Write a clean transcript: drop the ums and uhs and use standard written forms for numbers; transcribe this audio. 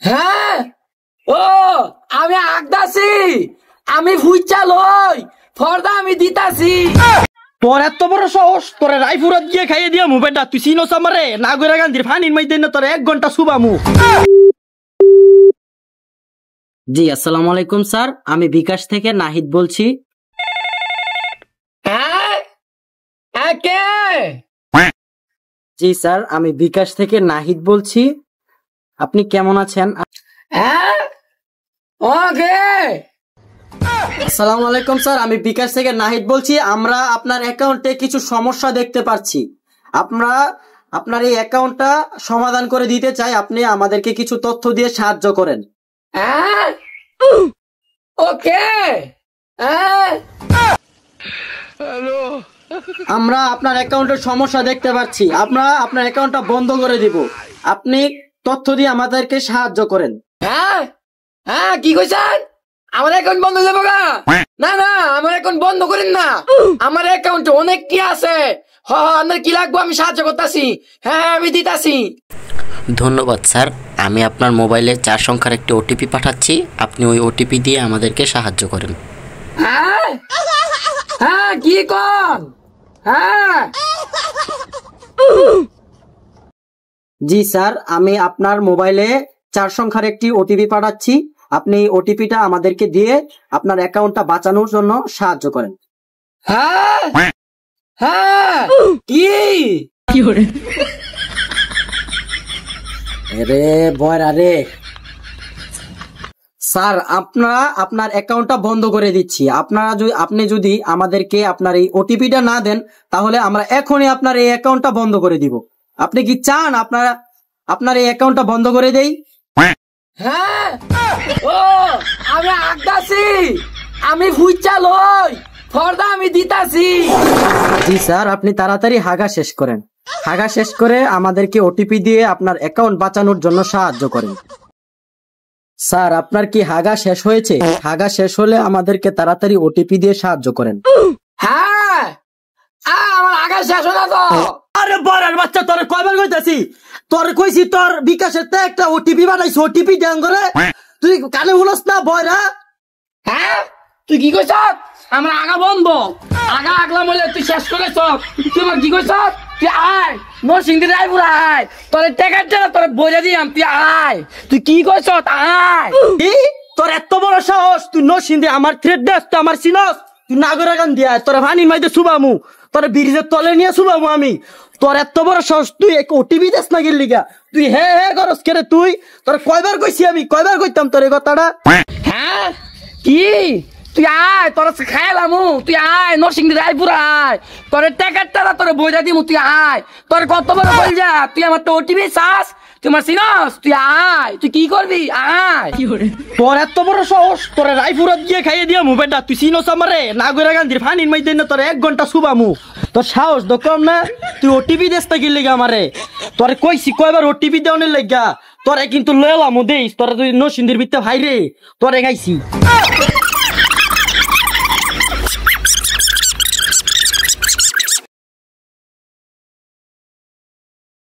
হ্যাঁ ও আমি আগদাছি, আমি ফুইচা লই ফর্দা আমি দিতাছি। তোর এত বড় সাহস, তোরে রাইফুরাত গিয়ে খাইয়ে দিয়া মুবেটা তুই চিনোস আমারে? না গইরা গান্ধীর ফানির মাইতে না তোর 1 ঘন্টা শুবামু। জি আসসালামু আলাইকুম স্যার, আমি বিকাশ থেকে নাহিদ বলছি। হ্যাঁ কে? জি স্যার, আমি বিকাশ থেকে নাহিদ বলছি। আপনি কেমন আছেন? হ্যাঁ ওকে। আসসালামু আলাইকুম স্যার, আমি বিকাশ থেকে নাহিদ বলছি। আমরা আপনার অ্যাকাউন্টে কিছু সমস্যা দেখতে পাচ্ছি। আপনার এই অ্যাকাউন্টটা সমাধান করে দিতে চাই, আপনি আমাদেরকে কিছু তথ্য দিয়ে সাহায্য করেন। হ্যাঁ ওকে। আমরা আপনার অ্যাকাউন্টের সমস্যা দেখতে পাচ্ছি, আমরা আপনার অ্যাকাউন্টটা বন্ধ করে দিব। আপনি তথ্য দিয়ে আমাদেরকে সাহায্য করেন। হ্যাঁ হ্যাঁ কি কইছেন? আমার অ্যাকাউন্ট বন্ধ হয়ে যাবো গা? না না, আমার অ্যাকাউন্ট বন্ধ করেন না। আমার অ্যাকাউন্টে অনেক কি আছে, আপনার কি লাগবে আমি সাহায্য করতেছি। হ্যাঁ আমি দিতাছি। ধন্যবাদ স্যার, আমি আপনার মোবাইলে 4 সংখ্যার একটি ওটিপি পাঠাচ্ছি, আপনি ওই ওটিপি দিয়ে আমাদেরকে সাহায্য করেন। হ্যাঁ হ্যাঁ কি কন? হ্যাঁ জি স্যার, আমি আপনার মোবাইলে 4 সংখ্যার একটি ওটিপি পাঠাচ্ছি, আপনি ওটিপিটা আমাদেরকে দিয়ে আপনার অ্যাকাউন্টটা বাঁচানোর জন্য সাহায্য করেন। হ্যাঁ হ্যাঁ কি রে বয়রা রে। স্যার, আপনার অ্যাকাউন্টটা বন্ধ করে দিচ্ছি। আপনি যদি আমাদেরকে আপনার এই ওটিপিটা না দেন, তাহলে আমরা এখনই আপনার এই অ্যাকাউন্টটা বন্ধ করে দিব। আপনি কি চান আপনার এই অ্যাকাউন্টটা বন্ধ করে দেই? হ্যাঁ ও আমি আগদাছি, আমি ফুইচা লই ফর্দা আমি দিতাছি। জি স্যার, আপনি তাড়াতাড়ি হাগা শেষ করেন। হাগা শেষ করে আমাদেরকে ওটিপি দিয়ে আপনার অ্যাকাউন্ট বাঁচানোর জন্য সাহায্য করেন। স্যার, আপনার কি হাগা শেষ হয়েছে? হাগা শেষ হলে আমাদেরকে তাড়াতাড়ি ওটিপি দিয়ে সাহায্য করেন। হ্যাঁ আমার আগা শেষ হলো তো। আরে বড়ার বাচ্চা, তোরে কয়বার কইতাছি? তোরে কইছি তোর বিকাশের তে একটা ওটিপি বানাইছ, ওটিপি দেন করে তুই কানে শুনস না বয়রা? হ্যাঁ তুই কি কইছ? আমার আগা বন্ধ, আগা আগলা মলে তুই শেষ করেছ। তুই আমার কি কইছ? তুই আয় নরসিংদী রায়পুর আয়, তোর টেকারটা তোর বইরা দিয়াম, তুই আয়। তুই কি কইছ? আয়। কি তোর এত বড় সাহস, তুই নরসিংদী আমার থ্রেড দেস, তুই আমার চিনস? তুই নাগরা গান দিয়া তোর ফানির মাইতে শুবামু, তোর ব্রিজের তলে নিয়ে শুবামু আমি। তোর এত বড় সাহস, তুই এক ওটিপি দেস না গেলি গা? তুই হে হে করস কেরে? তুই তোর কয়বার কইছি আমি, কয়বার কইতাম তোর এই কথাটা? হ্যাঁ কি তুই আয়, তোর খাইলামু, তুই আয় নরসিংদী রায়পুর আয়, তোর টেকারটা তোর বইরা দিমু, তুই আয়। তোর কত বড় বল যা, তুই আমার তো ওটিপি চাস, তুই আমার চিনস? তুই আয়, তুই কি করবি? আয়। তোর এত বড় সাহস, তোর রাইফুরাত গিয়ে খাইয়ে দিয়া মুবেটা তুই চিনোস আমারে? না গইরা গান্ধীর ফানির মাইতে না তোর 1 ঘন্টা শুবামু। তোর সাহস দেখলাম না? তুই ওটিপি দেস না গেলি গা আমারে? তোরে কইছি কয়বার ওটিপি দেওয়ানের লাগা, তোরে কিন্তু লয়ালামু দেইস। তোরা তুই নরসিংদীর ভিতরে ভাইরে তোরে খাইছি।